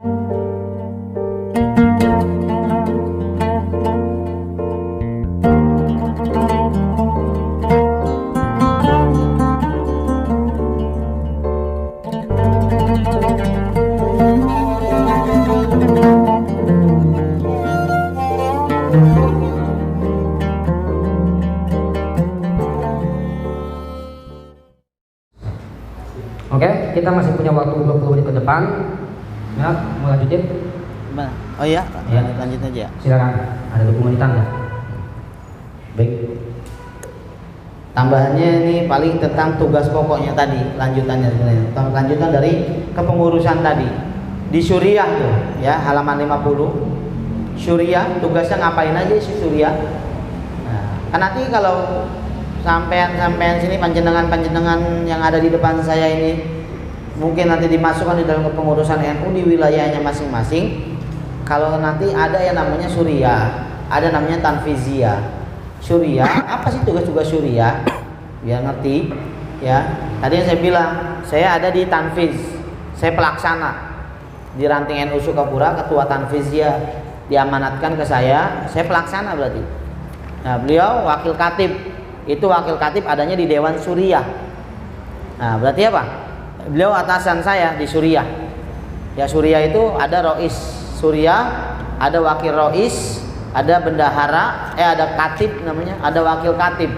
Oke, kita masih punya waktu 20 menit ke depan. Ya, mau lanjutin? Oh iya, ya. Lanjut aja. Silakan, ada 20 menitan ya. Baik. Tambahannya ini paling tentang tugas pokoknya tadi, lanjutannya sebenarnya. Lanjutan dari kepengurusan tadi. Di Suriah tuh, ya, halaman 50. Suriah, tugasnya ngapain aja sih Suriah? Nah, kan nanti kalau sampean sini panjenengan yang ada di depan saya ini mungkin nanti dimasukkan di dalam kepengurusan NU di wilayahnya masing-masing. Kalau nanti ada yang namanya Suriah, ada namanya Tanfiziyah. Suriah, apa sih tugas-tugas Suriah? Biar ngerti ya. Tadi yang saya bilang, saya ada di Tanfiz, saya pelaksana di ranting NU Sukapura, ketua Tanfiziyah diamanatkan ke saya pelaksana berarti. Nah, beliau wakil katib. Itu wakil katib adanya di Dewan Suriah. Nah, berarti apa? Beliau atasan saya di Suriah. Ya, Suriah itu ada Rois Suriah, ada wakil Rois, ada bendahara, ada katib namanya, ada wakil katib.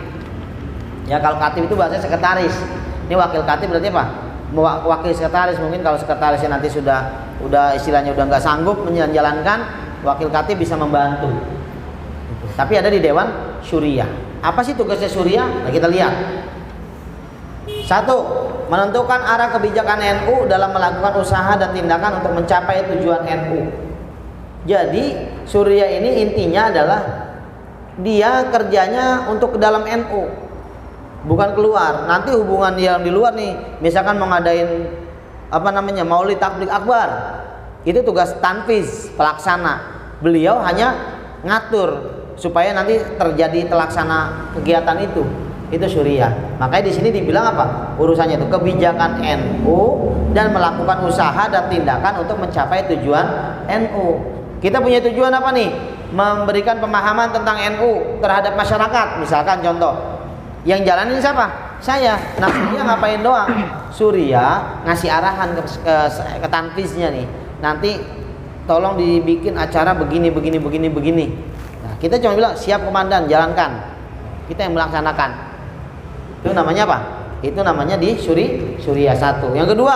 Ya, kalau katib itu bahasa sekretaris. Ini wakil katib berarti apa? Wakil sekretaris. Mungkin kalau sekretarisnya nanti udah istilahnya udah nggak sanggup menjalankan, wakil katib bisa membantu. Tapi ada di Dewan Suriah. Apa sih tugasnya Suriah? Nah, kita lihat. 1. Menentukan arah kebijakan NU dalam melakukan usaha dan tindakan untuk mencapai tujuan NU. Jadi Suriah ini intinya adalah dia kerjanya untuk ke dalam NU, bukan keluar. Nanti hubungan yang di luar nih, misalkan mau ngadain Maulid Takbir Akbar, itu tugas Tanfiz, pelaksana. Beliau hanya ngatur supaya nanti terjadi terlaksana kegiatan itu Suriah. Makanya di sini dibilang apa? Urusannya itu kebijakan NU dan melakukan usaha dan tindakan untuk mencapai tujuan NU. Kita punya tujuan apa nih? Memberikan pemahaman tentang NU terhadap masyarakat. Misalkan contoh, yang jalanin siapa? Saya. Nah, Suriah ngapain doang? Suriah ngasih arahan ke Tanfiznya nih. Nanti tolong dibikin acara begini. Nah, kita cuma bilang siap komandan, jalankan. Kita yang melaksanakan. Itu namanya apa? Itu namanya di Suriah 1. Yang kedua,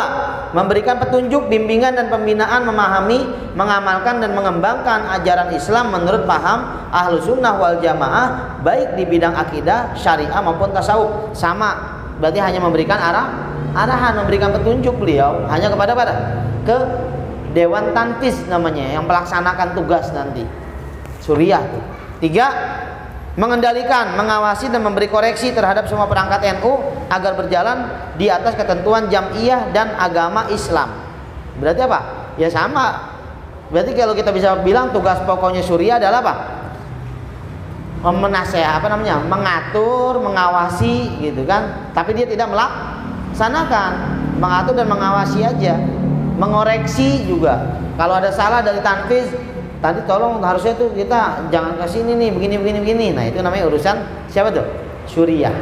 memberikan petunjuk, bimbingan dan pembinaan, memahami, mengamalkan dan mengembangkan ajaran Islam menurut paham Ahlus Sunnah wal Jamaah, baik di bidang akidah, syariah maupun tasawuf. Sama, berarti hanya memberikan arahan, memberikan petunjuk beliau hanya kepada ke Dewan Tanfiz namanya, yang melaksanakan tugas nanti. Suriah. 3. Mengendalikan, mengawasi dan memberi koreksi terhadap semua perangkat NU agar berjalan di atas ketentuan jam'iyah dan agama Islam. Berarti apa? Ya sama. Berarti kalau kita bisa bilang tugas pokoknya Suriah adalah apa? Mengatur, mengawasi gitu kan. Tapi dia tidak melaksanakan. Mengatur dan mengawasi aja. Mengoreksi juga. Kalau ada salah dari Tanfiz, tadi tolong harusnya tuh kita jangan ke sini nih, begini. Nah, itu namanya urusan siapa tuh? Suriah.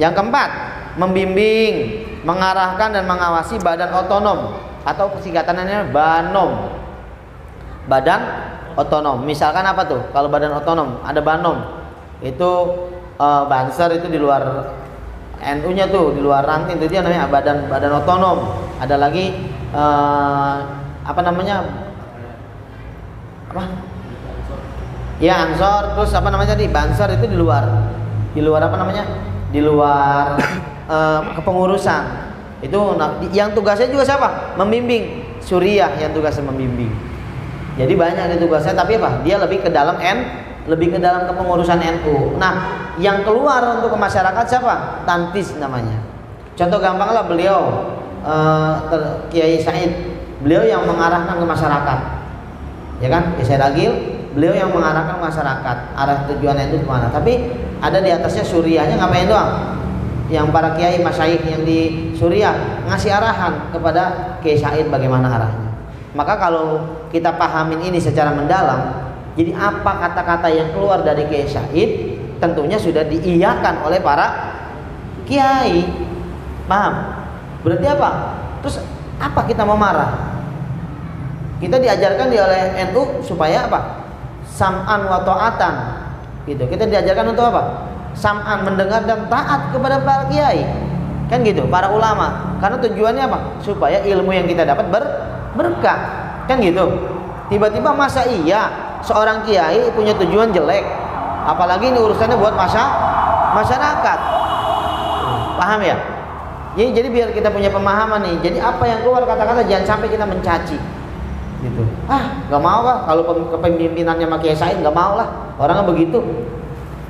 Yang keempat, membimbing, mengarahkan dan mengawasi badan otonom atau singkatannya BANOM. Badan otonom. Misalkan apa tuh? Kalau badan otonom, ada BANOM. Itu Banser itu di luar NU-nya tuh, di luar ranting, itu dia namanya badan otonom. Ada lagi Ya, Ansor, terus Banser itu di luar kepengurusan. Itu yang tugasnya juga siapa? Membimbing. Suriah yang tugasnya membimbing. Jadi banyak di tugasnya, tapi apa? Dia lebih ke dalam kepengurusan NU. Nah, yang keluar untuk ke masyarakat siapa? Tanfiz namanya. Contoh gampang lah, beliau Kiai Said, beliau yang mengarahkan ke masyarakat. Ya kan? Kiai Said Agil, beliau yang mengarahkan ke masyarakat arah tujuannya itu kemana. Tapi ada di atasnya Suriahnya ngapain doang? Yang para kiai masyayikh yang di Suriah ngasih arahan kepada Kiai Said bagaimana arahnya. Maka kalau kita pahamin ini secara mendalam, jadi apa kata-kata yang keluar dari Kiai Said tentunya sudah diiyakan oleh para kiai. Paham? Berarti apa? Terus apa kita mau marah? Kita diajarkan oleh NU supaya apa? Sam'an wa ta'atan. Gitu. Kita diajarkan untuk apa? Sam'an, mendengar dan taat kepada para kiai. Kan gitu, para ulama. Karena tujuannya apa? Supaya ilmu yang kita dapat berkah. Kan gitu. Tiba-tiba masa iya seorang kiai punya tujuan jelek? Apalagi ini urusannya buat masyarakat. Paham ya? Jadi biar kita punya pemahaman nih. Jadi apa yang keluar kata-kata jangan sampai kita mencaci. Gitu. Nggak mau lah kalau kepemimpinannya Kiai Said, nggak mau lah. Orangnya begitu.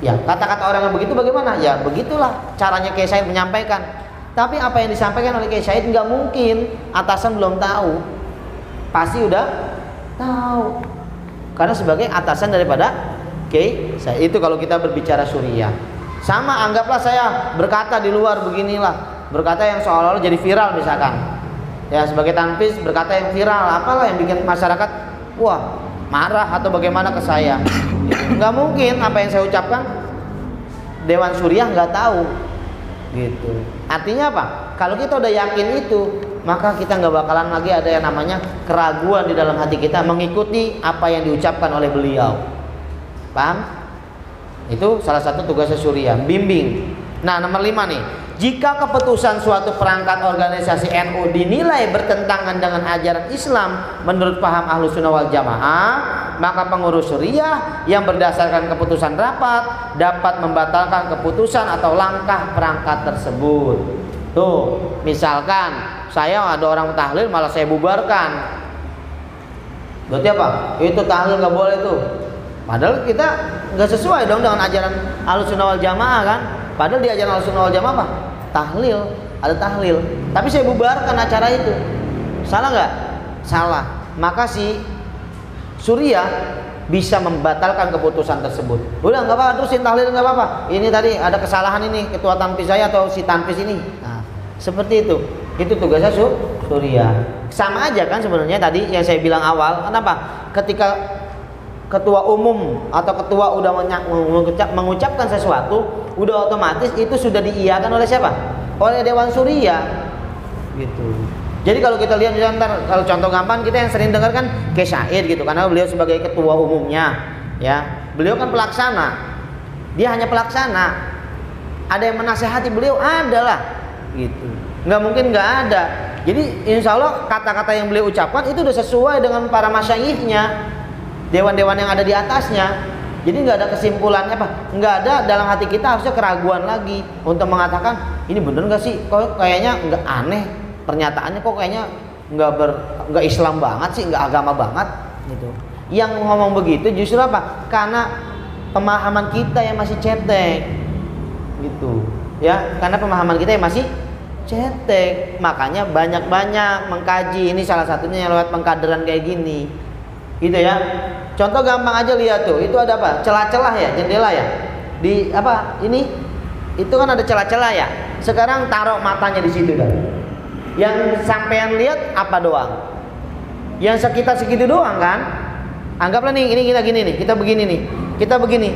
Ya, kata-kata orang yang begitu bagaimana? Ya, begitulah caranya Kiai Said menyampaikan. Tapi apa yang disampaikan oleh Kiai Said nggak mungkin atasan belum tahu. Pasti udah tahu. Karena sebagai atasan daripada Kiai Said itu kalau kita berbicara Suriah. Sama anggaplah saya berkata di luar beginilah. Berkata yang seolah-olah jadi viral misalkan. Ya, sebagai tanfis berkata yang viral, apalah yang bikin masyarakat wah, marah atau bagaimana ke saya. Nggak mungkin apa yang saya ucapkan Dewan Suriah nggak tahu. Gitu. Artinya apa? Kalau kita udah yakin itu, maka kita nggak bakalan lagi ada yang namanya keraguan di dalam hati kita mengikuti apa yang diucapkan oleh beliau. Paham? Itu salah satu tugasnya Suriah, bimbing. Nah, nomor 5 nih. Jika keputusan suatu perangkat organisasi NU dinilai bertentangan dengan ajaran Islam menurut paham Ahlus Sunnah wal Jamaah, maka pengurus Suriah yang berdasarkan keputusan rapat dapat membatalkan keputusan atau langkah perangkat tersebut. Tuh, misalkan saya ada orang tahlil malah saya bubarkan. Berarti apa? Itu tahlil nggak boleh tuh. Padahal kita nggak sesuai dong dengan ajaran Ahlus Sunnah wal Jamaah kan? Padahal di ajaran Ahlus Sunnah wal Jamaah apa? Tahlil, ada tahlil. Tapi saya bubarkan acara itu. Salah nggak? Salah. Maka si Suriah bisa membatalkan keputusan tersebut. Udah nggak apa-apa, terusin tahlil nggak apa-apa. Ini tadi ada kesalahan ini ketua tanfis saya atau si tanfis ini. Nah, seperti itu. Itu tugasnya Suriah. Sama aja kan sebenarnya tadi yang saya bilang awal. Kenapa? Ketika ketua umum atau ketua udah mengucapkan sesuatu, udah otomatis itu sudah diiyakan oleh siapa? Oleh Dewan Suriah. Gitu. Jadi kalau kita lihat misalnya kalau contoh gampang kita yang sering dengar kan Kiai Said gitu, karena beliau sebagai ketua umumnya, ya. Beliau kan pelaksana. Dia hanya pelaksana. Ada yang menasehati beliau, adalah gitu. Nggak mungkin nggak ada. Jadi insya Allah kata-kata yang beliau ucapkan itu udah sesuai dengan para masyayikhnya, dewan-dewan yang ada di atasnya. Jadi nggak ada kesimpulannya apa, nggak ada dalam hati kita harusnya keraguan lagi untuk mengatakan ini bener nggak sih, kok kayaknya nggak aneh pernyataannya, kok kayaknya nggak Islam banget sih, nggak agama banget gitu. Yang ngomong begitu justru apa? Karena pemahaman kita yang masih cetek gitu ya, karena pemahaman kita yang masih cetek, makanya banyak-banyak mengkaji. Ini salah satunya yang lewat pengkaderan kayak gini gitu ya. Contoh gampang aja, lihat tuh, itu ada apa? Celah-celah ya, jendela ya. Di apa? Ini itu kan ada celah-celah ya. Sekarang taruh matanya di situ kan. Yang sampean lihat apa doang? Yang sekitar segitu doang kan? Anggaplah nih, ini kita gini nih, kita begini nih. Kita begini.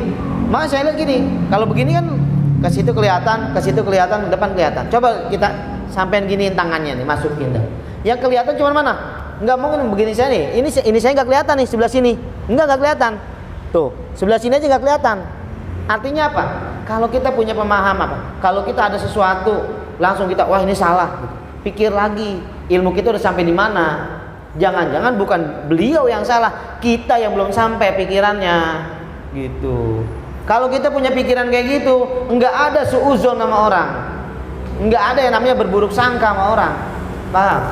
Maka saya lihat gini, kalau begini kan ke situ kelihatan, ke situ kelihatan, ke depan kelihatan. Coba kita sampean giniin tangannya nih, masukin dah. Yang kelihatan cuma mana? Enggak mungkin begini saya nih. Ini saya nggak kelihatan nih, sebelah sini. Nggak kelihatan. Tuh, sebelah sini aja nggak kelihatan. Artinya apa? Kalau kita punya pemahaman apa? Kalau kita ada sesuatu, langsung kita, wah ini salah. Pikir lagi, ilmu kita udah sampai di mana? Jangan-jangan bukan beliau yang salah, kita yang belum sampai pikirannya. Gitu. Kalau kita punya pikiran kayak gitu, nggak ada suuzon sama orang. Nggak ada yang namanya berburuk sangka sama orang. Paham?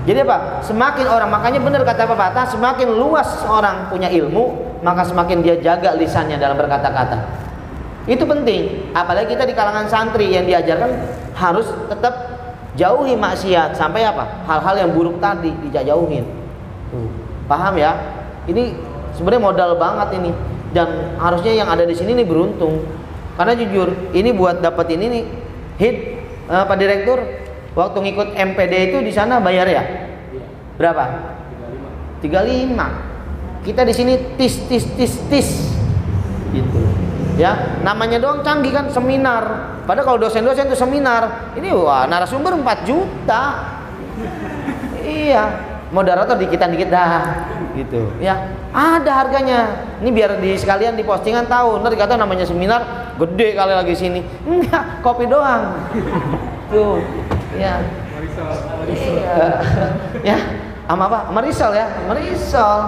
Jadi apa? Semakin orang, makanya benar kata pepatah, semakin luas orang punya ilmu, maka semakin dia jaga lisannya dalam berkata-kata. Itu penting. Apalagi kita di kalangan santri yang diajarkan harus tetap jauhi maksiat sampai apa? Hal-hal yang buruk tadi dijauhin. Paham ya? Ini sebenarnya modal banget ini. Dan harusnya yang ada di sini nih beruntung. Karena jujur, ini buat dapat ini nih hit Pak Direktur. Waktu ngikut MPD itu di sana bayar ya? Berapa? 35. Kita di sini tis gitu. Ya, namanya doang canggih kan, seminar. Padahal kalau dosen-dosen itu seminar, ini wah narasumber 4 juta. Iya, moderator dikit-dikit dah gitu. Ya, ada harganya. Ini biar sekalian di postingan tahu. Ntar dikata namanya seminar gede kali lagi sini. Enggak, kopi doang. Tuh, ya. Iya. Ya, sama apa? Sama risol ya, sama risol.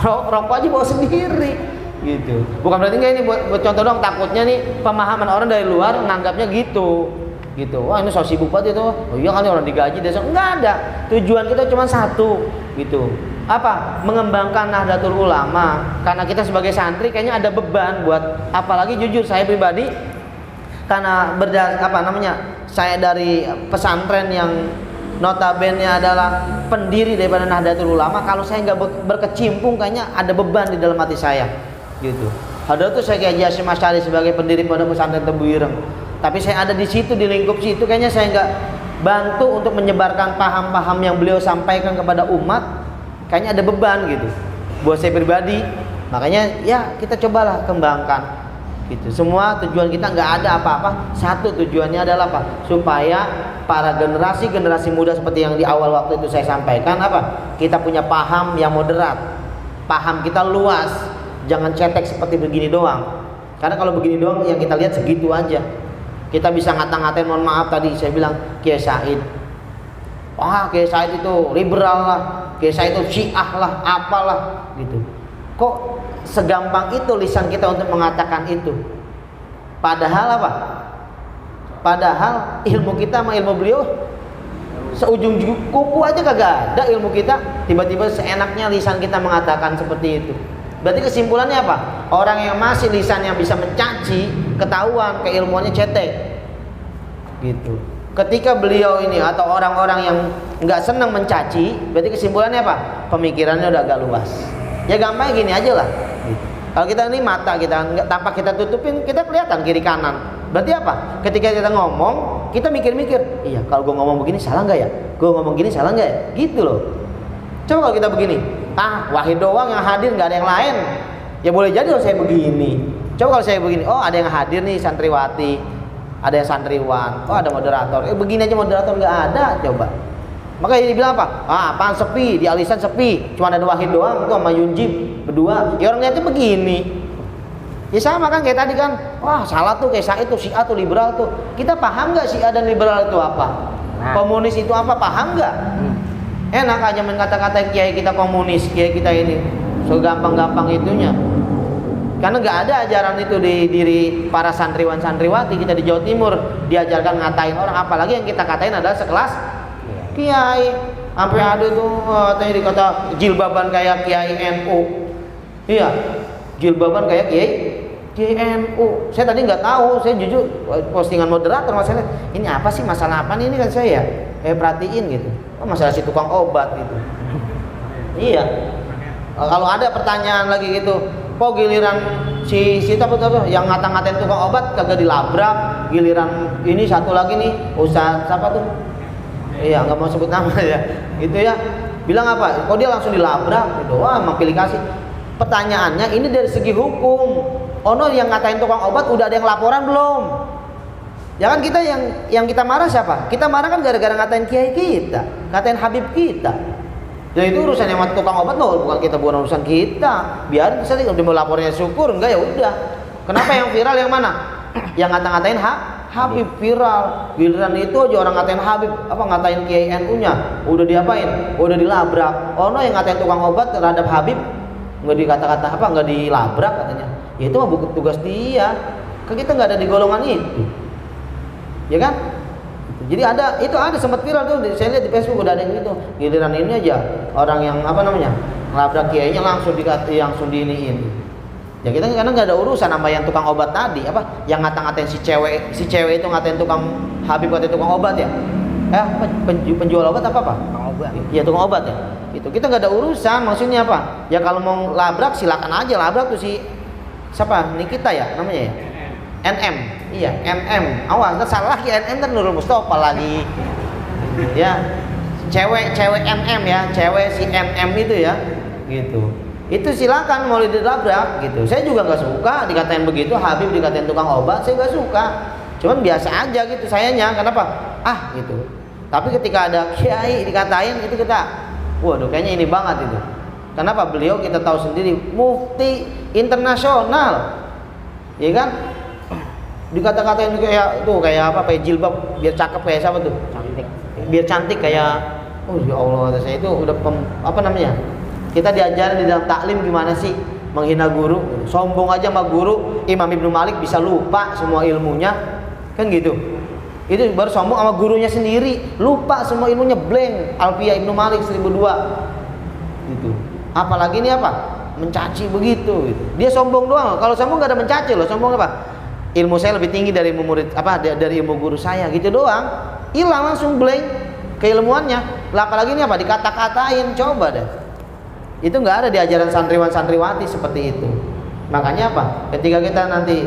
Rokok aja bawa sendiri gitu. Bukan berarti enggak, ini buat contoh dong, takutnya nih pemahaman orang dari luar menganggapnya gitu. Wah ini so sibuk banget itu. Oh iya kali orang digaji desa. Enggak ada. Tujuan kita cuma satu gitu. Apa? Mengembangkan Nahdlatul Ulama. Karena kita sebagai santri kayaknya ada beban buat, apalagi jujur saya pribadi karena saya dari pesantren yang notabene adalah pendiri daripada Nahdlatul Ulama. Kalau saya nggak berkecimpung kayaknya ada beban di dalam hati saya gitu. Padahal tuh saya kayak Hasyim Asy'ari sebagai pendiri pada pesantren Tebu Ireng. Tapi saya ada di situ, di lingkup situ, kayaknya saya nggak bantu untuk menyebarkan paham-paham yang beliau sampaikan kepada umat. Kayaknya ada beban gitu buat saya pribadi. Makanya ya kita cobalah kembangkan gitu. Semua tujuan kita nggak ada apa-apa. Satu tujuannya adalah apa? Supaya para generasi muda seperti yang di awal waktu itu saya sampaikan, apa? Kita punya paham yang moderat. Paham kita luas. Jangan cetek seperti begini doang. Karena kalau begini doang yang kita lihat segitu aja. Kita bisa ngata-ngatain, mohon maaf tadi saya bilang Kiai Said. Wah, Kiai Said itu liberal lah, Kiai Said itu Syiah lah, apalah gitu. Kok segampang itu lisan kita untuk mengatakan itu? Padahal apa? Padahal ilmu kita sama ilmu beliau seujung kuku aja kagak ada ilmu kita. Tiba-tiba seenaknya lisan kita mengatakan seperti itu. Berarti kesimpulannya apa? Orang yang masih lisannya bisa mencaci, ketahuan keilmuannya cetek gitu. Ketika beliau ini atau orang-orang yang nggak senang mencaci, berarti kesimpulannya apa? Pemikirannya udah agak luas. Ya gampangnya gini aja lah gitu. Kalau kita ini mata kita nggak, tanpa kita tutupin, kita kelihatan kiri kanan. Berarti apa? Ketika kita ngomong, kita mikir-mikir, iya kalau gue ngomong begini salah nggak ya? Gue ngomong gini salah nggak ya? Gitu loh. Coba kalau kita begini, Wahid doang yang hadir, nggak ada yang lain. Ya boleh jadi kalau saya begini. Coba kalau saya begini, oh ada yang hadir nih santriwati, ada yang santriwan, oh ada moderator. Begini aja moderator nggak ada, coba. Makanya dibilang apa? Apaan sepi, di alisan sepi, cuma ada Wahid doang, itu sama Yunjib berdua. Ya orang lihatnya begini. Ya sama kan kayak tadi kan, wah salah tuh kayak saya itu Syiah tuh liberal tuh. Kita paham nggak Syiah dan liberal itu apa? Komunis itu apa? Paham nggak? Enak aja mengata-kata kiai kita komunis, kiai kita ini segampang-gampang itunya. Karena nggak ada ajaran itu di diri para santriwan santriwati kita di Jawa Timur diajarkan ngatain orang, apalagi yang kita katain adalah sekelas kiai. Sampai ada tuh katanya dikata jilbaban kayak kiai NU. Iya, jilbaban kayak kiai NU. Saya tadi nggak tahu, saya jujur postingan moderator masalah ini apa sih, masalah apa nih ini kan saya perhatiin gitu. Oh, masalah si tukang obat gitu. Iya. Kalau ada pertanyaan lagi gitu, kok giliran si apa yang ngata-ngatain tukang obat kagak dilabrak, giliran ini satu lagi nih Ustaz siapa tuh? Iya, nggak mau sebut nama ya. Itu ya. Bilang apa? Kok dia langsung dilabrak gitu. Wah, mau pilih kasih. Pertanyaannya ini dari segi hukum. Ono yang ngatain tukang obat udah ada yang laporan belum? Ya kan kita yang kita marah siapa? Kita marah kan gara-gara ngatain kiai kita, ngatain Habib kita. Ya itu urusan yang tukang obat loh, bukan urusan kita. Biarin saja kalau dia mau lapornya syukur, enggak ya udah. Kenapa yang viral yang mana? Yang ngata-ngatain Habib viral. Giliran itu aja orang ngatain Habib, apa ngatain kiai NU-nya, udah diapain? Udah dilabrak. Ono yang ngatain tukang obat terhadap Habib enggak dikata-kata apa, enggak dilabrak katanya. Ya itu mah bukan tugas dia. Kan kita enggak ada di golongan itu. Ya kan? Jadi ada sempat viral tuh, saya lihat di Facebook udah ada yang gitu. Giliran ini aja orang yang ngelabrak kiainya langsung langsung diiniin. Ya kita karena nggak ada urusan sama yang tukang obat tadi, yang ngata-ngatain si cewek itu ngatain tukang Habib, ngatain tukang obat ya. Penjual obat apa? Tukang obat. Ya tukang obat ya. Itu kita nggak ada urusan, maksudnya apa? Ya kalau mau labrak silakan aja labrak tuh si siapa? Nikita ya namanya ya. NM, iya NM. Awas, salah lagi NM kan Nurul Mustafa lagi. Ya, cewek NM ya, cewek si NM itu ya. gitu. Itu silakan mau ditabrak gitu. Saya juga nggak suka dikatain begitu, Habib dikatain tukang obat, saya nggak suka. Cuman biasa aja gitu sayanya. Kenapa? Gitu. Tapi ketika ada kiai dikatain itu kita, waduh kayaknya ini banget itu. Kenapa? Beliau kita tahu sendiri mufti internasional, ya kan? Dikata-katain kayak itu kayak apa? Kayak jilbab biar cakep kayak siapa tuh? Cantik. Biar cantik kayak, oh ya Allah, saya itu udah apa namanya? Kita diajarin di dalam taklim gimana sih menghina guru, sombong aja sama guru. Imam Ibnu Malik bisa lupa semua ilmunya, kan gitu. Itu baru sombong sama gurunya sendiri, lupa semua ilmunya, blank. Alfiyah Ibnu Malik 1002 gitu. Apalagi ini apa? Mencaci begitu gitu. Dia sombong doang. Kalau sombong gak ada mencaci loh. Sombong apa? Ilmu saya lebih tinggi dari ilmu murid dari ilmu guru saya, gitu doang. Hilang langsung blank keilmuannya. Lah apalagi ini apa? Dikata-katain, coba deh. Itu nggak ada di ajaran santriwan-santriwati seperti itu. Makanya apa? Ketika kita nanti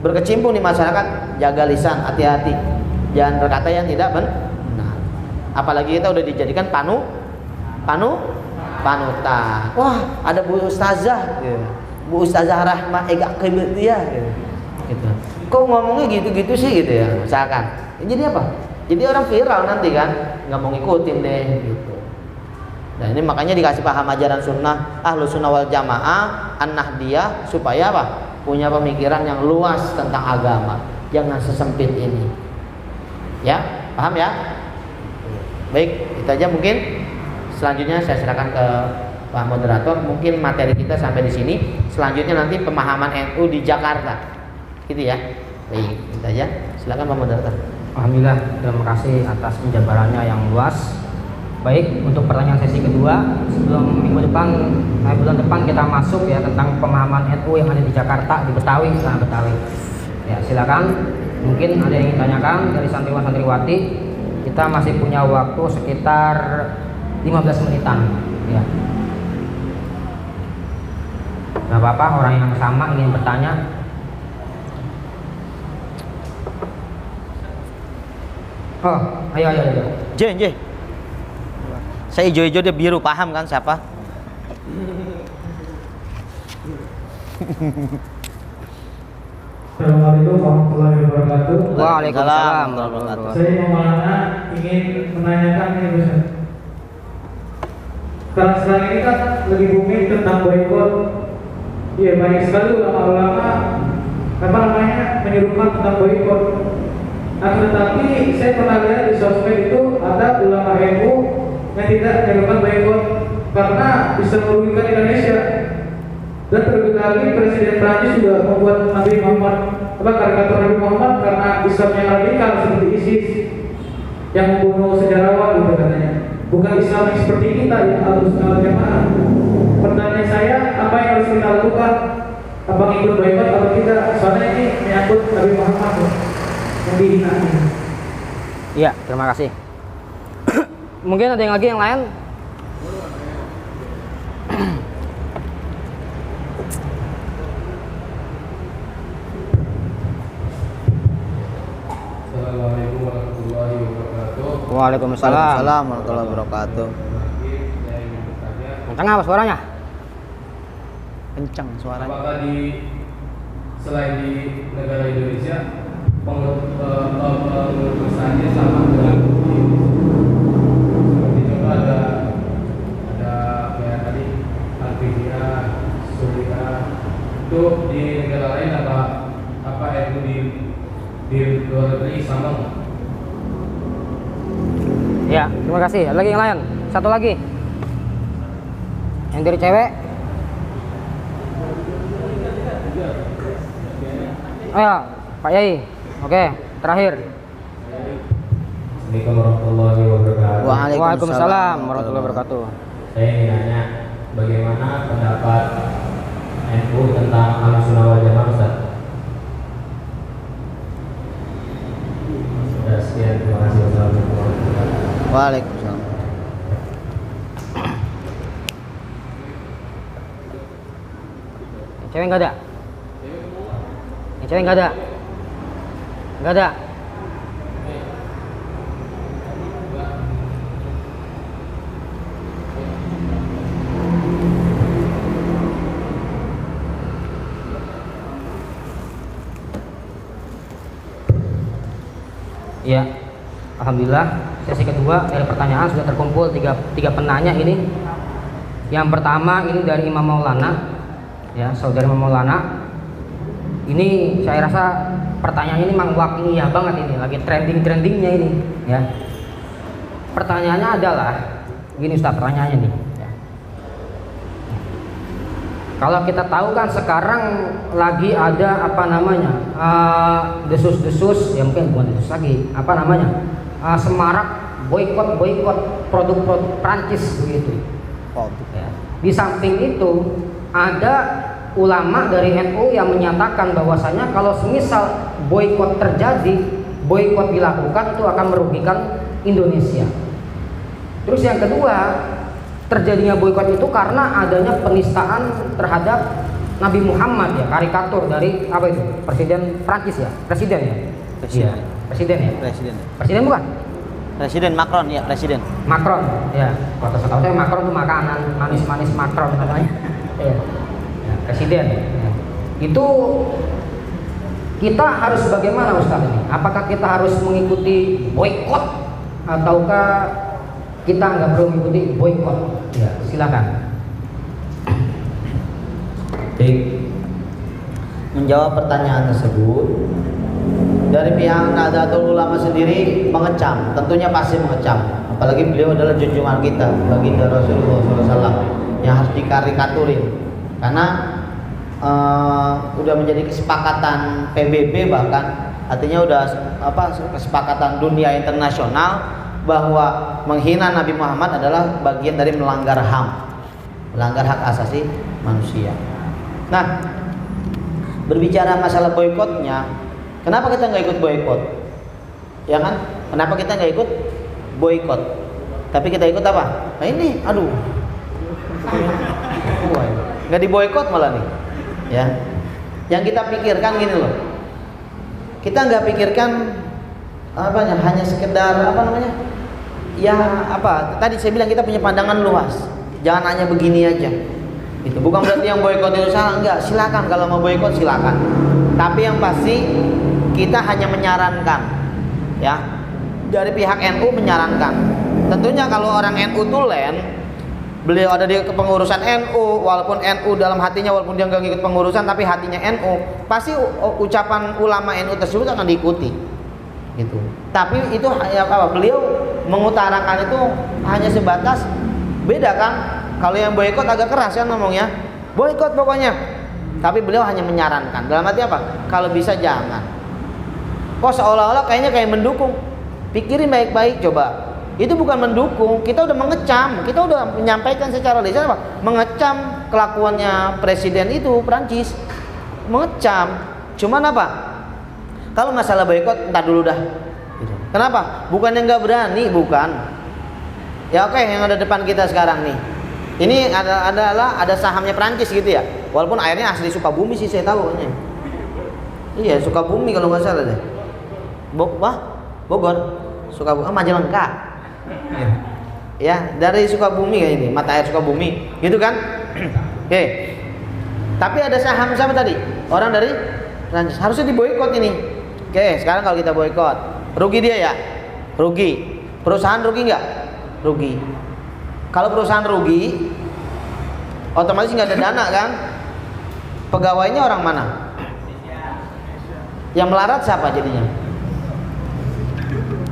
berkecimpung di masyarakat, jaga lisan, hati-hati. Jangan berkata yang tidak benar. Apalagi kita udah dijadikan panutan. Wah, ada Bu Ustazah, Bu Ustazah Rahmah Ega Kebetiyah, gitu. Kok ngomongnya gitu-gitu sih, gitu ya, misalkan. Jadi apa? Jadi orang viral nanti kan, nggak mau ngikutin deh, gitu. Nah ini makanya dikasih paham ajaran sunnah Ahlus Sunnah wal Jamaah An-Nahdiyah supaya apa? Punya pemikiran yang luas tentang agama, jangan sesempit ini. Ya, paham ya? Baik, itu aja mungkin. Selanjutnya saya serahkan ke Pak Moderator. Mungkin materi kita sampai di sini. Selanjutnya nanti pemahaman NU di Jakarta, gitu ya. Baik, itu aja. Silakan Pak Moderator. Alhamdulillah, terima kasih atas penjabarannya yang luas. Baik, untuk pertanyaan sesi kedua, sebelum bulan depan kita masuk ya tentang pemahaman NU yang ada di Jakarta, di Betawi, sana Betawi. Ya, silakan. Mungkin ada yang ingin tanyakan dari santriwan-santriwati. Kita masih punya waktu sekitar 15 menitan. Ya. Gak apa-apa, orang yang sama ingin bertanya. Oh, ayo. J. Saya hijau-hijau, dia biru, paham kan siapa? Assalamualaikum warahmatullahi wabarakatuh. Waalaikumsalam. Saya Maulana ingin menanyakan ini Ustaz. Sekarang ini kan lagi booming tentang boykot. Iya, banyak sekali ulama-ulama menyerukan tentang boykot. Akan tetapi saya pernah lihat di sosmed itu ada ulama NU yang tidak menyerukan boykot karena bisa merugikan Indonesia. Dan terlebih lagi Presiden Prancis sudah membuat Nabi Muhammad karikatur Nabi Muhammad karena Islam yang radikal seperti ISIS yang membunuh sejarawan gitu katanya. Bukan Islam yang seperti kita yang harus Jamaah. Pertanyaan saya, apa yang harus kita lakukan? Apa ngikut boykot atau tidak? Soalnya ini menyangkut Nabi Muhammad yang dihina. Iya, terima kasih. Mungkin ada yang lagi yang lain? Assalamualaikum warahmatullahi wabarakatuh. Waalaikumsalam warahmatullahi wabarakatuh. Saya ingin bertanya, Kencang apa suaranya? Kencang suaranya. apakah selain di negara Indonesia pengurusannya sama dengan seperti contoh ada kayak tadi Al-Qaeda, Suriah, itu di negara lain apa itu di luar negeri sama nggak? Ya, terima kasih. Ada lagi yang lain? Satu lagi. Yang dari cewek? Oh ya, Pak Yai. Oke, terakhir. Assalamualaikum warahmatullahi wabarakatuh. Waalaikumsalam warahmatullahi wabarakatuh. Saya ingin nanya, bagaimana pendapat NU tentang Ahlus Sunnah wal Jamaah, Ustaz? Sudah sekian, terima kasih. Wassalamualaikum warahmatullahi wabarakatuh. Waalaikumsalam. Yang cewek nggak ada? Yang cewek nggak ada? Nggak ada? Ya, alhamdulillah sesi kedua dari pertanyaan sudah terkumpul tiga penanya ini. Yang pertama ini dari Imam Maulana, ya saudara Imam Maulana. Ini saya rasa pertanyaan ini memang wakiliyah banget ini, lagi trendingnya ini, ya. Pertanyaannya adalah, gini Ustaz pertanyaannya nih. Ya. Kalau kita tahu kan sekarang lagi ada apa namanya desus-desus, ya mungkin bukan desus lagi, apa namanya semarak boykot produk-produk Prancis begitu. Ya. Di samping itu ada ulama dari NU yang menyatakan bahwasanya kalau semisal boykot terjadi, boykot dilakukan itu akan merugikan Indonesia. Terus yang kedua, terjadinya boykot itu karena adanya penistaan terhadap Nabi Muhammad, ya, karikatur dari apa itu? Presiden Prancis ya? Presiden ya? Presiden. Iya, presiden ya? Presiden bukan? Presiden Macron ya, presiden. Macron, ya. Kalau setahu saya Macron itu makanan manis-manis Macron katanya. Ya. Ya, presiden. Ya. Itu kita harus bagaimana Ustaz ini? Apakah kita harus mengikuti boykot ataukah kita nggak perlu mengikuti boykot? Ya, silakan. Baik. Menjawab pertanyaan tersebut, dari pihak Nahdlatul Ulama sendiri mengecam, tentunya pasti mengecam. Apalagi beliau adalah junjungan kita, baginda Rasulullah SAW yang harus dikarikaturin. Karena udah menjadi kesepakatan PBB, bahkan artinya udah kesepakatan dunia internasional bahwa menghina Nabi Muhammad adalah bagian dari melanggar HAM, melanggar hak asasi manusia. Nah, berbicara masalah boykotnya, kenapa kita nggak ikut boykot? Ya kan? Kenapa kita nggak ikut boykot? Tapi kita ikut apa? Nah ini, aduh, nggak diboykot malah nih. Ya, yang kita pikirkan gini loh. Kita nggak pikirkan hanya sekedar ya tadi saya bilang kita punya pandangan luas, jangan hanya begini aja. Itu bukan berarti yang boykot itu salah, enggak, silakan kalau mau boykot silakan. Tapi yang pasti kita hanya menyarankan, ya, dari pihak NU menyarankan. Tentunya kalau orang NU tulen, beliau ada di kepengurusan NU, walaupun NU dalam hatinya, walaupun dia nggak ngikut pengurusan tapi hatinya NU, pasti ucapan ulama NU tersebut akan diikuti. Gitu. Tapi itu beliau mengutarakan itu hanya sebatas, beda kan? Kalau yang boykot agak keras kan ngomongnya, boykot pokoknya. Tapi beliau hanya menyarankan. Dalam arti apa? Kalau bisa jangan. Kok seolah-olah kayaknya kayak mendukung. Pikirin baik-baik coba. Itu bukan mendukung, kita udah mengecam, kita udah menyampaikan secara lisan apa? Mengecam kelakuannya presiden itu Prancis. Mengecam. Cuman apa? Kalau masalah boykot, entar dulu dah. Gitu. Kenapa? Bukan yang nggak berani, bukan. Ya oke, yang ada depan kita sekarang nih. Ini ada sahamnya Prancis gitu ya. Walaupun airnya asli Sukabumi sih saya tahu. Iya, Sukabumi kalau nggak salah deh. Bogor, Sukabumi, Majalengka. Ya, dari Sukabumi kayak ini, mata air Sukabumi, gitu kan? Oke. Tapi ada saham siapa tadi? Orang dari Prancis. Harusnya diboikot ini. Oke, sekarang kalau kita boikot, rugi dia ya? Rugi. Perusahaan rugi nggak? Rugi. Kalau perusahaan rugi, otomatis nggak ada dana kan? Pegawainya orang mana? Yang melarat siapa jadinya?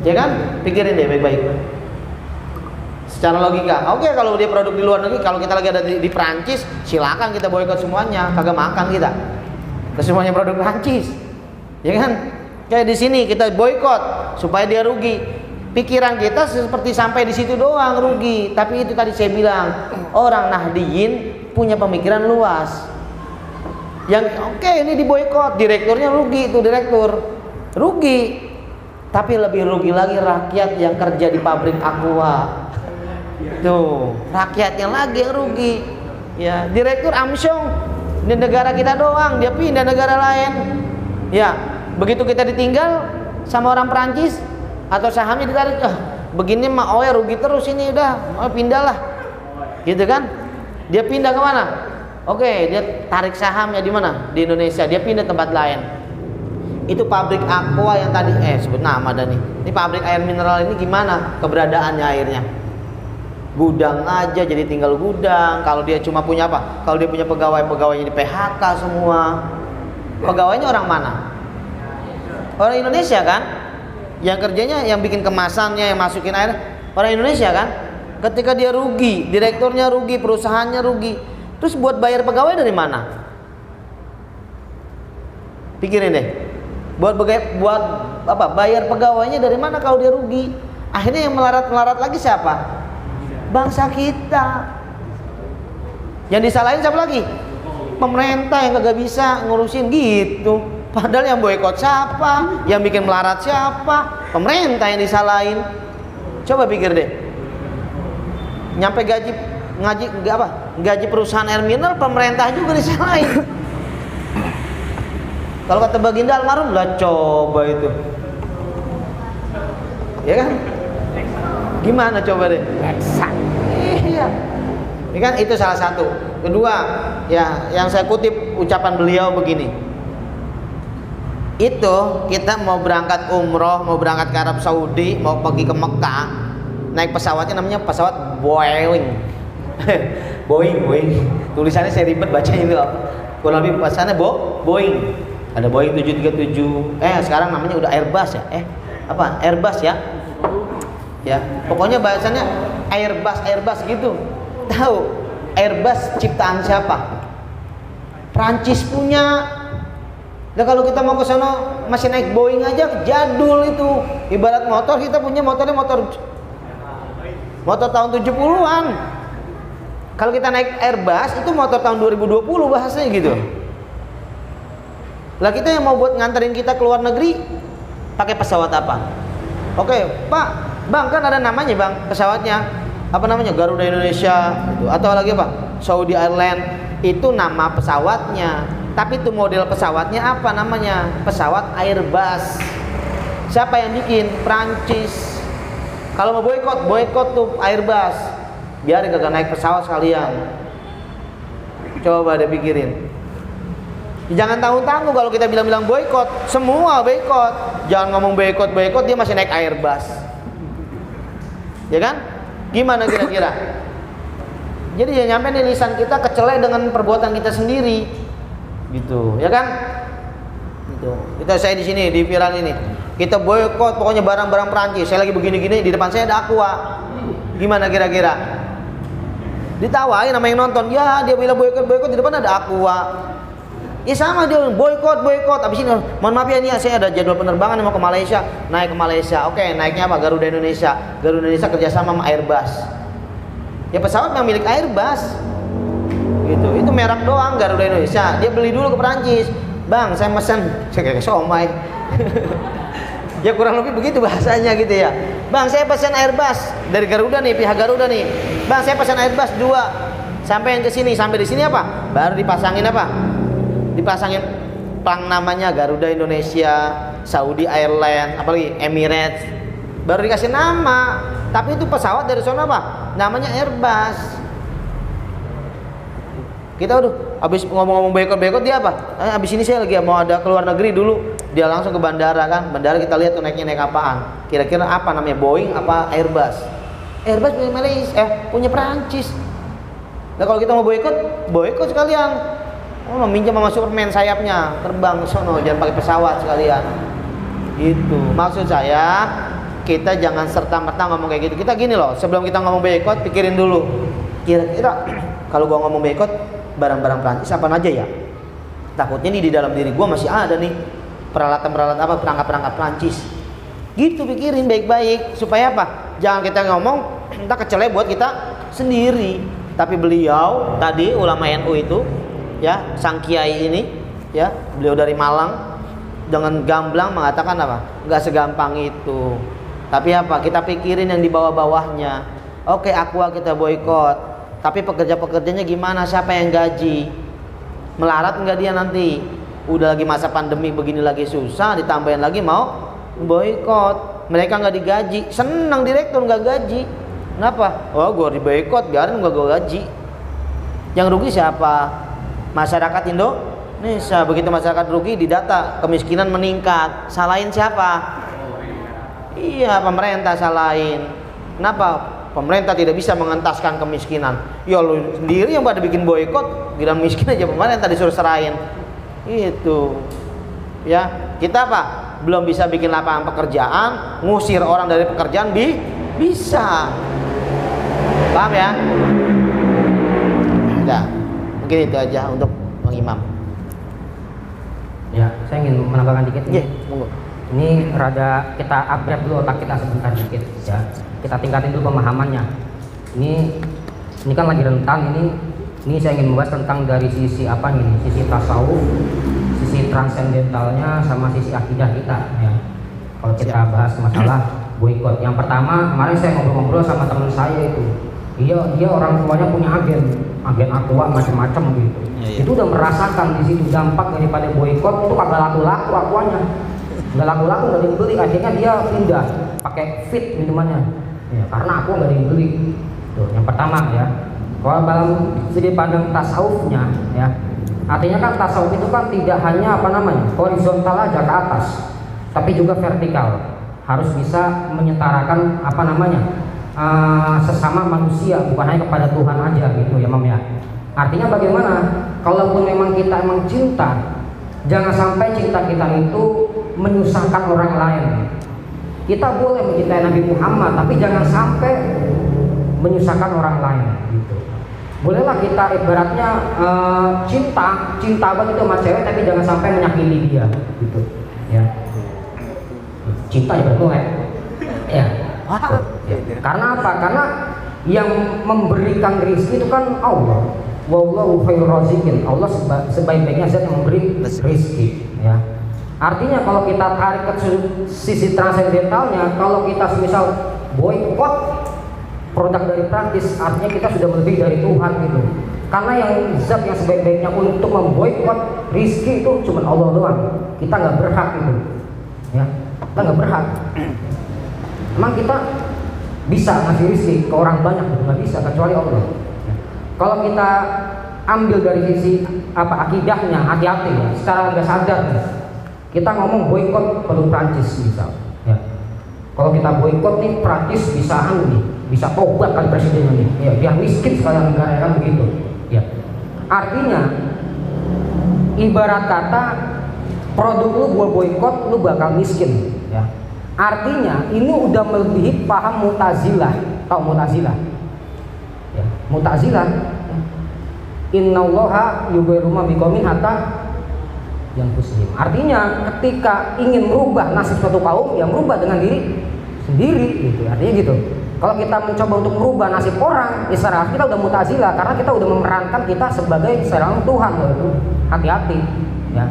Ya kan? Pikirin deh baik-baik. Secara logika, oke, kalau dia produk di luar negeri, kalau kita lagi ada di Prancis, silakan kita boikot semuanya, kagak makan kita. Semuanya produk Prancis, ya kan? Kayak di sini kita boikot supaya dia rugi. Pikiran kita seperti sampai di situ doang rugi. Tapi itu tadi saya bilang, orang Nahdiyin punya pemikiran luas. Yang oke, ini diboikot, direkturnya rugi, itu direktur rugi. Tapi lebih rugi lagi rakyat yang kerja di pabrik Aqua. Tuh, rakyatnya lagi yang rugi. Ya, direktur Amsyong di negara kita doang, dia pindah negara lain. Ya, begitu kita ditinggal sama orang Perancis atau sahamnya ditarik, begini mah rugi terus ini, udah pindahlah. Gitu kan? Dia pindah ke mana? Oke, dia tarik sahamnya di mana? Di Indonesia, dia pindah tempat lain. Itu pabrik aqua yang tadi sebut nama dah nih. Ini pabrik air mineral ini gimana keberadaannya airnya? Gudang aja jadi tinggal gudang. Kalau dia cuma punya apa? Kalau dia punya pegawainya di PHK semua. Pegawainya orang mana? Orang Indonesia kan? Yang kerjanya yang bikin kemasannya, yang masukin air orang Indonesia kan? Ketika dia rugi, direkturnya rugi, perusahaannya rugi, terus buat bayar pegawai dari mana? Pikirin deh. Buat apa? Bayar pegawainya dari mana kalau dia rugi? Akhirnya yang melarat lagi siapa? Bangsa kita. Yang disalahin siapa lagi? Pemerintah yang kagak bisa ngurusin gitu. Padahal yang boikot siapa? Yang bikin melarat siapa? Pemerintah yang disalahin. Coba pikir deh. Nyampe gaji perusahaan air mineral, pemerintah juga disalahin. Kalau kata Baginda almarhum, lah coba itu. Ya kan? Gimana coba deh? Iya. Ini kan itu salah satu. Kedua, ya yang saya kutip ucapan beliau begini. Itu kita mau berangkat umroh, mau berangkat ke Arab Saudi, mau pergi ke Mekah, naik pesawatnya namanya pesawat Boeing. Boeing. Tulisannya saya ribet bacanya itu. Kurang lebih pesannya Boeing. Ada Boeing 737. Sekarang namanya udah Airbus ya. Airbus ya. Ya, pokoknya bahasanya Airbus gitu. Tahu Airbus ciptaan siapa? Prancis punya. Nah kalau kita mau ke sana masih naik Boeing aja jadul itu. Ibarat motor, kita punya motornya motor tahun 70-an. Kalau kita naik Airbus itu motor tahun 2020 bahasanya gitu. Lah kita yang mau buat nganterin kita ke luar negeri pakai pesawat apa? Oke, Pak, Bang kan ada namanya Bang pesawatnya. Apa namanya? Garuda Indonesia gitu. Atau lagi apa? Saudi Airlines. Itu nama pesawatnya. Tapi itu model pesawatnya apa namanya? Pesawat Airbus. Siapa yang bikin? Prancis. Kalau mau boikot tuh Airbus. Biar gak naik pesawat sekalian. Coba deh pikirin. Jangan tanggung-tanggung kalau kita bilang boikot, semua boikot. Jangan ngomong boikot, dia masih naik Airbus. Ya kan? Gimana kira-kira? Jadi ya nyampe nih lisan kita kecelek dengan perbuatan kita sendiri. Gitu, ya kan? Gitu. Saya di sini di viral ini. Kita boikot pokoknya barang-barang Prancis. Saya lagi begini-gini, di depan saya ada Aqua. Gimana kira-kira? Ditawain sama yang nonton. Ya, dia bilang boikot, di depan ada Aqua. Ya sama dia boikot. Abis ini mohon maaf ya nih, saya ada jadwal penerbangan mau ke Malaysia, naik ke Malaysia. Oke, naiknya apa? Garuda Indonesia kerjasama sama Airbus. Ya pesawat yang milik Airbus. Gitu. Itu merek doang Garuda Indonesia. Dia beli dulu ke Perancis. Bang, saya mesen, saya kayak somai. Ya kurang lebih begitu bahasanya gitu ya. Bang, saya pesan Airbus dari Garuda nih, pihak Garuda nih. Bang, saya pesan Airbus 2. Sampai di sini apa? Baru dipasangin apa? Dipasangin plang namanya Garuda Indonesia, Saudi Airlines, apalagi Emirates. Baru dikasih nama. Tapi itu pesawat dari sana apa? Namanya Airbus. Kita habis ngomong-ngomong boikot dia apa? Habis ini saya lagi mau ada keluar negeri dulu. Dia langsung ke bandara kan. Bandara kita lihat tuh naik apaan. Kira-kira apa namanya? Boeing apa Airbus? Airbus punya Malaysia, punya Prancis. Nah kalau kita mau boikot sekalian. Meminjam sama Superman sayapnya, terbang ke sono, jangan pakai pesawat sekalian. Gitu. Maksud saya, kita jangan serta-merta ngomong kayak gitu. Kita gini loh, sebelum kita ngomong boikot, pikirin dulu. Kira-kira kalau gua ngomong boikot, barang-barang Prancis apa aja ya? Takutnya nih di dalam diri gua masih ada nih peralatan-peralatan apa, perangkat-perangkat Prancis. Gitu pikirin baik-baik supaya apa? Jangan kita ngomong entah kecelek buat kita sendiri. Tapi beliau tadi ulama NU itu ya, sang kiai ini ya, beliau dari Malang dengan gamblang mengatakan apa? Enggak segampang itu. Tapi apa? Kita pikirin yang di bawah-bawahnya. Oke, Aqua kita boikot. Tapi pekerja-pekerjanya gimana? Siapa yang gaji? Melarat enggak dia nanti? Udah lagi masa pandemi begini lagi susah, ditambahin lagi mau boikot. Mereka enggak digaji. Senang direktur enggak gaji. Kenapa? Oh, gua diboikot, biarin gua gaji. Yang rugi siapa? Masyarakat Indonesia. Begitu masyarakat rugi, didata kemiskinan meningkat. Salahin siapa? Iya, pemerintah salahin. Kenapa? Pemerintah tidak bisa mengentaskan kemiskinan. Ya lu sendiri yang pada bikin boykot, bilang miskin aja pemerintah disuruh serahin. Itu. Ya, kita apa? Belum bisa bikin lapangan pekerjaan, ngusir orang dari pekerjaan bisa. Paham ya? Udah. Mungkin itu aja untuk Bang Imam. Ya, saya ingin menambahkan dikit Iya, ini. monggo. Ini rada kita upgrade dulu otak kita sebentar dikit ya. Kita tingkatin dulu pemahamannya. Ini kan lagi rentan ini saya ingin membahas tentang dari sisi apa nih? Sisi tasawuf, sisi transendentalnya sama sisi akidah kita ya. Kalau kita bahas masalah boykot. Yang pertama, kemarin saya ngobrol-ngobrol sama teman saya itu. Dia orang tuanya punya agen aqua macam-macam gitu. Iya. Itu udah merasakan di situ dampak daripada boykot itu kagak laku-laku aquanya. Nggak laku-laku, nggak dibeli, akhirnya dia pindah pakai fit minumannya ya, karena aku nggak dibeli. Tuh, yang pertama ya. Kalau dalam sudut pandang tasawufnya ya, artinya kan tasawuf itu kan tidak hanya apa namanya horizontal aja ke atas, tapi juga vertikal, harus bisa menyetarakan apa namanya sesama manusia, bukan hanya kepada Tuhan aja gitu ya Mam ya. Artinya bagaimana? Kalaupun memang kita emang cinta, jangan sampai cinta kita itu menyusahkan orang lain. Kita boleh mencintai Nabi Muhammad, tapi jangan sampai menyusahkan orang lain. Gitu. Bolehlah kita ibaratnya cinta banget itu sama cewek, tapi jangan sampai menyakiti dia. Gitu. Ya. Cinta juga boleh. Ya. Ya. Karena apa? Karena yang memberikan rezeki itu kan Allah. Wallahu khairur raziqin. Allah sebaik-baiknya zat yang memberi rezeki. Ya. Artinya kalau kita tarik ke sisi transendentalnya, kalau kita misal boykot produk dari Prancis, artinya kita sudah lebih dari Tuhan gitu. Karena yang zat yang sebaik-baiknya untuk memboykot rizki itu cuma Allah doang. Kita nggak berhak itu, ya. Kita nggak berhak. Emang kita bisa ngasih rizki ke orang banyak gitu, nggak bisa kecuali Allah. Ya. Kalau kita ambil dari sisi apa akidahnya, hati-hati ya. Secara nggak sadar. Kita ngomong boykot produk Prancis misal, ya. Kalau kita boykot nih Prancis bisa bisa tobat kali presidennya nih, ya, biar miskin sekalian negara kan begitu, ya. Artinya ibarat kata produk lu gua boykot, lu bakal miskin, ya. Artinya ini udah melebihi paham Mu'tazilah, tau Mu'tazilah? Ya, Mu'tazilah. Ya. Innallaha yughayyiru ma biqaumin hatta yang muslim. Artinya ketika ingin merubah nasib suatu kaum, yang merubah dengan diri sendiri gitu. Artinya gitu. Kalau kita mencoba untuk merubah nasib orang, ya secara kita udah Mu'tazilah karena kita udah memerankan kita sebagai seorang Tuhan loh itu. Hati-hati ya.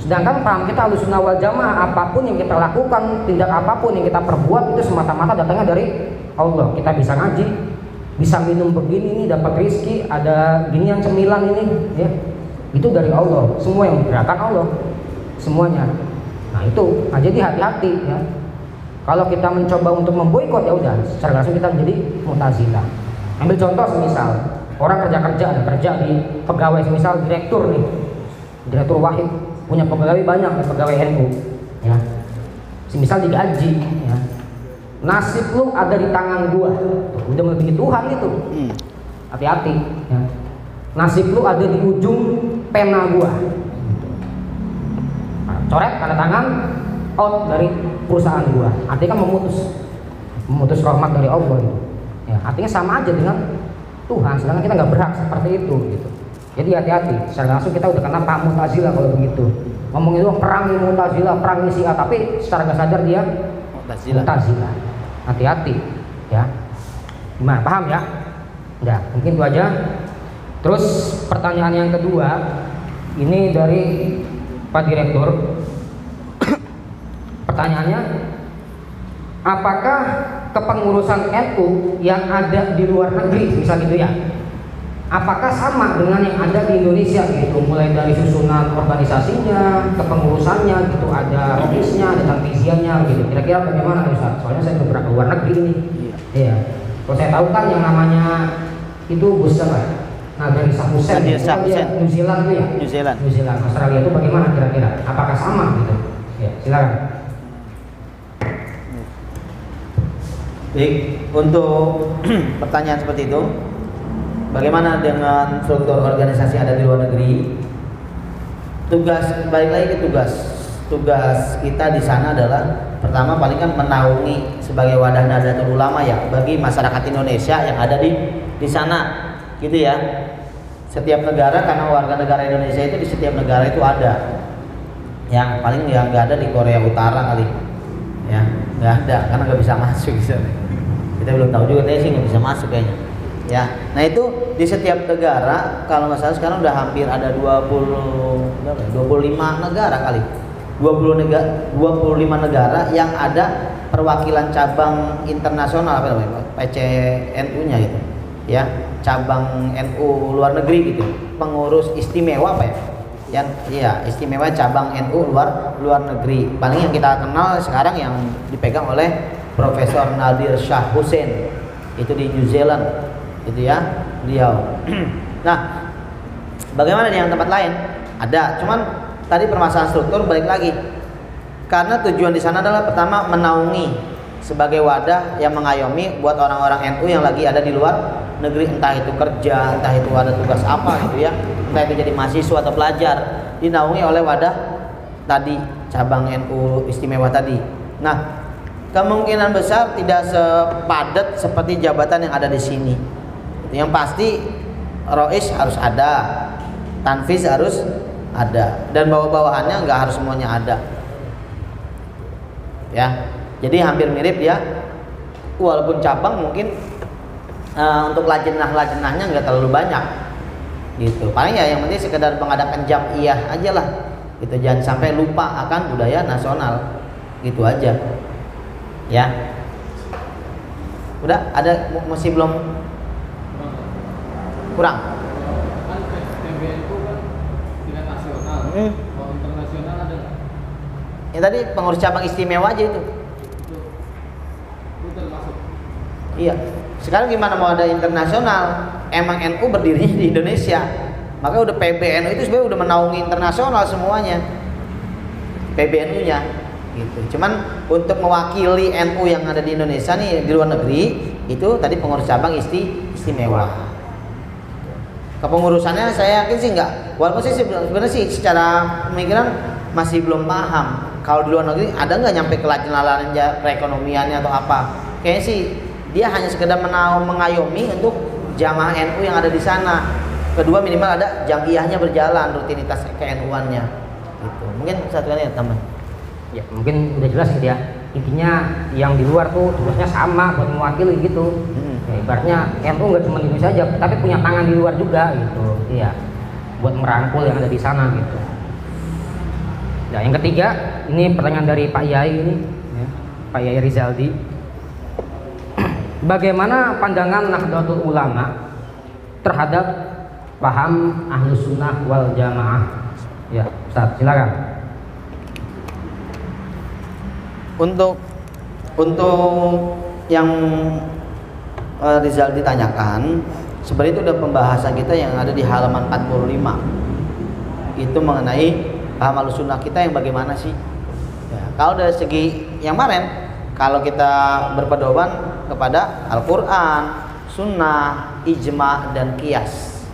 Sedangkan paham kita Ahlussunnah wal Jamaah, apapun yang kita lakukan, tindak apapun yang kita perbuat itu semata-mata datangnya dari Allah. Kita bisa ngaji, bisa minum begini nih dapat rezeki, ada ginian cemilan ini ya. Itu dari Allah, semua yang bergerakan Allah, semuanya. Nah itu, jadi hati-hati ya. Kalau kita mencoba untuk memboikot ya udah, secara langsung kita menjadi Mu'tazilah. Ambil contoh semisal orang kerja di pegawai, semisal direktur nih, direktur Wahid punya pegawai banyak, pegawai NU, ya. Semisal digaji, ya. Nasib lu ada di tangan gua, udah melebihi Tuhan itu. Hati-hati, ya. Nasib lu ada di ujung pena gua. Nah, coret tanda tangan, out dari perusahaan gua. Artinya kan memutus rahmat dari Allah itu. Ya, artinya sama aja dengan Tuhan, sedangkan kita nggak berhak seperti itu gitu. Jadi hati-hati, secara langsung kita udah kena paham Mu'tazilah kalau begitu. Ngomong itu perang ini Mu'tazilah, perang ini Syiah, tapi secara nggak sadar dia Mu'tazilah. Hati-hati ya. Gimana, paham ya? Udah, mungkin itu aja. Terus pertanyaan yang kedua, ini dari Pak Direktur. Pertanyaannya, apakah kepengurusan NU yang ada di luar negeri, misal gitu ya, apakah sama dengan yang ada di Indonesia gitu, mulai dari susunan organisasinya, kepengurusannya gitu, ada ofisnya, ada tanfiziannya gitu. Kira-kira bagaimana Ustaz? Soalnya saya beberapa luar negeri nih. Iya. Kalau saya tahu kan yang namanya itu Gus Nagari Sakusen, Nagari Sakusen. New Zealand itu ya? New Zealand. New Zealand, Australia itu bagaimana kira-kira? Apakah sama gitu? Ya, silakan. Baik, untuk pertanyaan seperti itu, bagaimana dengan struktur organisasi ada di luar negeri? Balik lagi ke tugas kita di sana adalah pertama paling kan menaungi sebagai wadah Nahdlatul Ulama ya bagi masyarakat Indonesia yang ada di sana, gitu ya. Setiap negara, karena warga negara Indonesia itu di setiap negara itu ada. Yang paling yang nggak ada di Korea Utara kali, ya nggak ada karena nggak bisa masuk gitu. Kita belum tahu juga sih nggak bisa masuk kayaknya. Ya, nah itu di setiap negara kalau nggak salah sekarang udah hampir ada 25 negara kali. 25 negara yang ada perwakilan cabang internasional apa namanya? PCNU-nya gitu. Ya, cabang NU luar negeri gitu. Pengurus istimewa apa ya? Yang iya, istimewa cabang NU luar negeri. Paling yang kita kenal sekarang yang dipegang oleh Profesor Nadir Shah Hussein itu di New Zealand. Itu ya, beliau. Nah, bagaimana di yang tempat lain? Ada, cuman tadi permasalahan struktur balik lagi. Karena tujuan di sana adalah pertama menaungi sebagai wadah yang mengayomi buat orang-orang NU yang lagi ada di luar negeri, entah itu kerja, entah itu ada tugas apa gitu ya, entah itu jadi mahasiswa atau pelajar, dinaungi oleh wadah tadi cabang NU istimewa tadi. Nah, kemungkinan besar tidak sepadat seperti jabatan yang ada di sini. Yang pasti Rois harus ada, Tanfiz harus ada, dan bawah-bawahannya nggak harus semuanya ada. Ya, jadi hampir mirip ya. Walaupun cabang mungkin untuk lajnah-lajnahnya nggak terlalu banyak, gitu. Paling ya yang penting sekedar mengadakan jam'iyah aja lah. Gitu, jangan sampai lupa akan budaya nasional, gitu aja. Ya, udah ada masih belum kurang. Kan PBNU kan tidak nasional. Kalau internasional ada nggak? Ya tadi pengurus cabang istimewa aja itu. Itu termasuk. Iya. Sekarang gimana mau ada internasional? Emang NU berdirinya di Indonesia. Maka udah PBNU itu sebenarnya udah menaungi internasional semuanya. PBNU-nya gitu. Cuman untuk mewakili NU yang ada di Indonesia nih di luar negeri itu tadi pengurus cabang istimewa. Kepengurusannya saya yakin sih enggak. Walaupun sih sebenarnya sih secara pemikiran masih belum paham. Kalau di luar negeri ada nggak nyampe ke lajnalan perekonomiannya atau apa? Kayaknya sih dia hanya sekedar mengayomi untuk jamaah NU yang ada di sana. Kedua minimal ada jam'iyahnya berjalan, rutinitas ke-NU-annya. Gitu. Mungkin satu kali ya tambah. Ya, mungkin udah jelas gitu ya. Intinya yang di luar tuh tugasnya sama buat mewakili gitu. Ya, ibaratnya NU nggak cuma di Indonesia aja, tapi punya tangan di luar juga gitu. Iya, buat merangkul yang ada di sana gitu. Nah, yang ketiga, ini pertanyaan dari Pak Yai ini, ya, Pak Yai Rizaldi. Bagaimana pandangan Nahdlatul Ulama terhadap paham Ahlus Sunnah wal Jamaah? Ya, Ustaz, silakan. Untuk yang Rizal ditanyakan, sebenarnya itu udah pembahasan kita yang ada di halaman 45. Itu mengenai paham Ahlussunnah kita yang bagaimana sih? Ya, kalau dari segi yang kemarin, kalau kita berpedoman kepada Al-Quran, Sunnah, Ijma, dan Qiyas.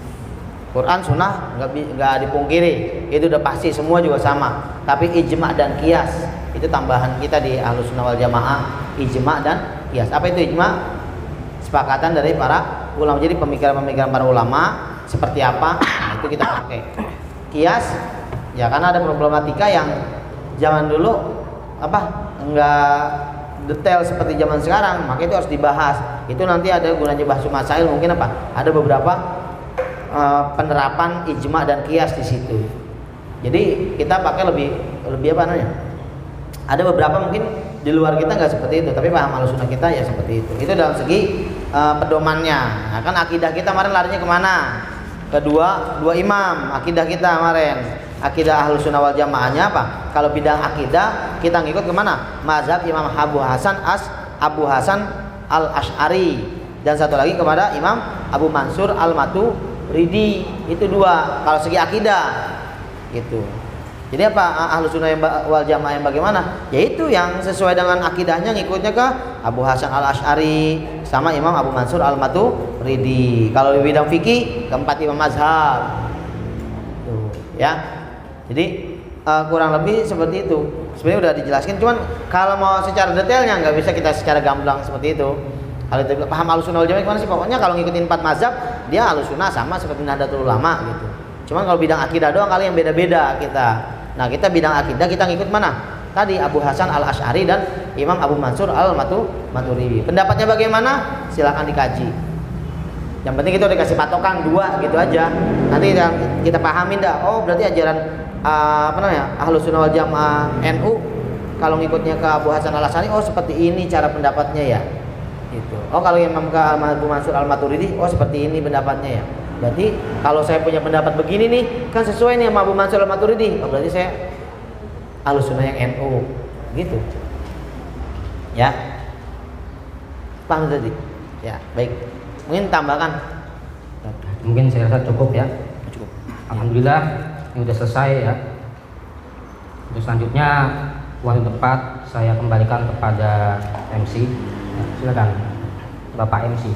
Quran, Sunnah nggak dipungkiri, itu udah pasti semua juga sama. Tapi Ijma dan Qiyas itu tambahan kita di Ahlussunnah wal Jamaah, Ijma dan Qiyas. Apa itu Ijma? Sepakatan dari para ulama. Jadi pemikiran-pemikiran para ulama seperti apa, nah, itu kita pakai. Qiyas ya karena ada problematika yang zaman dulu enggak detail seperti zaman sekarang, maka itu harus dibahas. Itu nanti ada gunanya bahsu masail, mungkin ada beberapa penerapan ijma dan qiyas di situ. Jadi kita pakai lebih apa namanya? Ada beberapa mungkin di luar kita nggak seperti itu, tapi paham Ahlussunnah kita ya seperti itu. Itu dalam segi pedomannya. Nah, kan akidah kita kemarin larinya kemana? Kedua imam akidah kita kemarin. Akidah Ahlussunnah wal Jamaahnya apa? Kalau bidang akidah kita ngikut kemana? Mazhab Imam Abu Hasan al Ash'ari, dan satu lagi kepada Imam Abu Mansur al Ridi, itu dua kalau segi akidah gitu. Jadi apa Ahlus Sunnah wal Jamaah yang bagaimana? Yaitu yang sesuai dengan akidahnya ngikutnya ke Abu Hasan Al-Asy'ari sama Imam Abu Mansur Al-Maturidi. Kalau di bidang fikih keempat imam mazhab. Tuh, ya. Jadi kurang lebih seperti itu. Sebenarnya udah dijelaskan, cuman kalau mau secara detailnya nggak bisa kita secara gamblang seperti itu. Kalau kita paham Ahlus Sunnah wal Jamaah gimana sih? Pokoknya kalau ngikutin 4 mazhab, dia Ahlus Sunnah sama seperti Nahdlatul Ulama gitu. Cuman kalau bidang akidah doang kali yang beda-beda kita. Nah, kita bidang akidah kita ngikut mana? Tadi Abu Hasan Al-Asy'ari dan Imam Abu Mansur Al-Maturidi. Pendapatnya bagaimana? Silakan dikaji. Yang penting kita udah kasih patokan 2 gitu aja. Nanti kita pahamin dah. Oh, berarti ajaran Ahlus Sunnah wal Jamaah NU kalau ngikutnya ke Abu Hasan Al-Asy'ari, oh seperti ini cara pendapatnya ya. Gitu. Oh, kalau Imam Abu Mansur Al-Maturidi, oh seperti ini pendapatnya ya. Berarti kalau saya punya pendapat begini nih, kan sesuai nih sama Abu Mansur Al-Maturidi. Oh, berarti saya Ahlus Sunnah yang NU. Gitu. Ya. Paham tadi? Ya, baik. Mungkin tambahkan. Mungkin saya rasa cukup ya. Cukup. Alhamdulillah ini udah selesai ya. Untuk selanjutnya waktu tepat saya kembalikan kepada MC. Ya, silakan Bapak MC.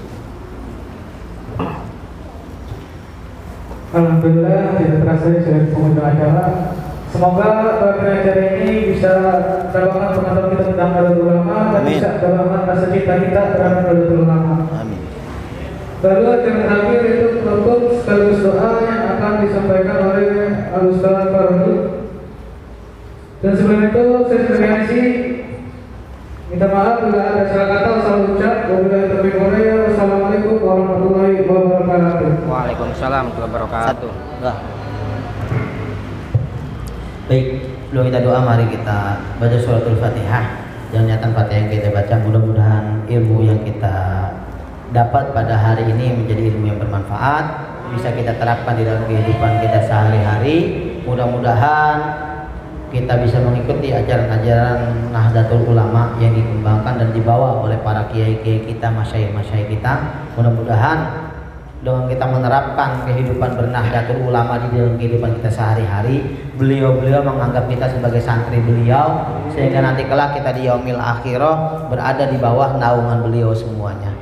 Alhamdulillah tidak terasa sudah di penghujung acara. Semoga acara ini bisa mendapatkan pengetahuan kita tentang Nahdlatul Ulama dan bisa mendapatkan rasa cinta kita terhadap Nahdlatul Ulama. Amin. Lalu yang terakhir itu penutup sekaligus doa yang akan disampaikan oleh Al-Ustaz Farhadi. Dan sebelum itu saya sebagai MC minta maaf bila ada salah kata, salah ucap. Wabillahi taufiq wal hidayah. Wassalamualaikum warahmatullahi wabarakatuh. Waalaikumsalam warahmatullahi wabarakatuh. Baik, sebelum kita doa mari kita baca suratul Fatihah. Dan niatan Fatihah yang kita baca mudah-mudahan ilmu yang kita dapat pada hari ini menjadi ilmu yang bermanfaat, bisa kita terapkan di dalam kehidupan kita sehari-hari. Mudah-mudahan kita bisa mengikuti ajaran-ajaran Nahdlatul Ulama yang dikembangkan dan dibawa oleh para kiai-kiai kita, masyayikh-masyayikh kita. Mudah-mudahan dengan kita menerapkan kehidupan bernahdlatul ulama di dalam kehidupan kita sehari-hari, beliau-beliau menganggap kita sebagai santri beliau, sehingga nanti kelak kita di yaumil akhirah berada di bawah naungan beliau semuanya.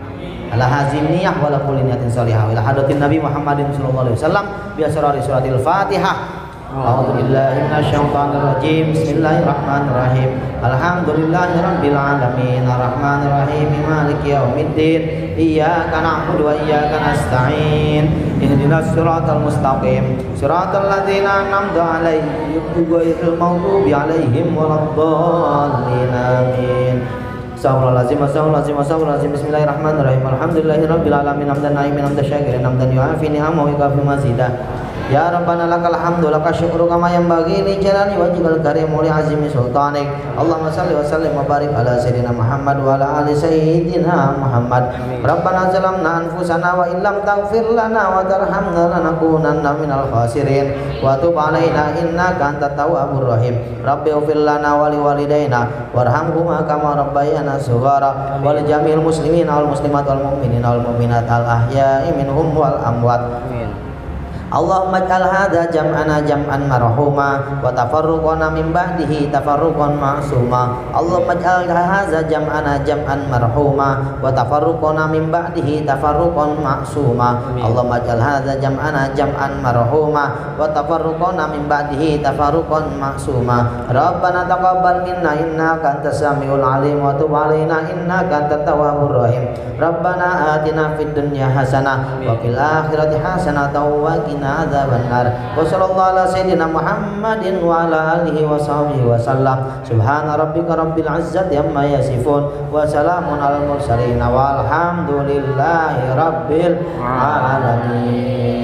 Ala hazim niyah wala kulli niyatin salihah ila hadratin Nabi Muhammadin sallallahu alaihi wasallam bi asrari suratil Fatihah. A'udzu billahi minasyaitonir rajim. Bismillahirrahmanirrahim. Alhamdulillahirabbil alamin arrahmanir rahim maliki yaumiddin. Iyyaka na'budu wa iyyaka nasta'in. Ihdinas siratal mustaqim. Siratal ladzina an'amta 'alaihim ghairil maghdubi 'alaihim waladdallin. Amin. Astagfirullahaladzim. Bismillahirrahmanirrahim. Alhamdulillahirabbil alamin hamdan na'imin hamdan syakirin hamdan yu'afi ni'amahu wa yukafi mazidah. Ya Rabbana lakal hamdu laka syukru kama yanbaghi li jalali wajhikal karim wa li azimi sultanik. Allahumma salli wa sallim wa barik ala sayyidina Muhammad wa ala ali sayyidina Muhammad. Rabbana zalamna anfusana wa illam taghfir lana wa tarhamna lanakunanna minal khasirin. Wa tub alaina innaka antat tawwabur rahim. Rabbi ighfir lana wa li walidayna warhamhuma kama rabbayana shighara wa li jami'il muslimin wal muslimat wal mu'minin wal mu'minat al ahya'i minhum wal amwat. Amin. Allahumma ij'al hadza jam'ana jam'an marhuma wa tafarruqana min ba'dihi tafarruqan ma'suma. Allahumma ij'al hadza jam'ana jam'an marhuma wa tafarruqana min ba'dihi tafarruqan ma'suma. Allahumma ij'al hadza jam'ana jam'an marhuma wa tafarruqana min ba'dihi tafarruqan ma'suma. Rabbana taqabbal minna innaka antas samiul alim wa tub 'alaina innaka antat tawwabur rahim. Rabbana atina fid dunya hasanah wa fil akhirati hasanah wa qina adzaban nar. Wa sallallahu ala sayyidina Muhammadin wa ala alihi wa sahbihi wa sallam. Subhana rabbika rabbil izzati amma yasifun wa salamun alal mursalin walhamdulillahi rabbil alamin.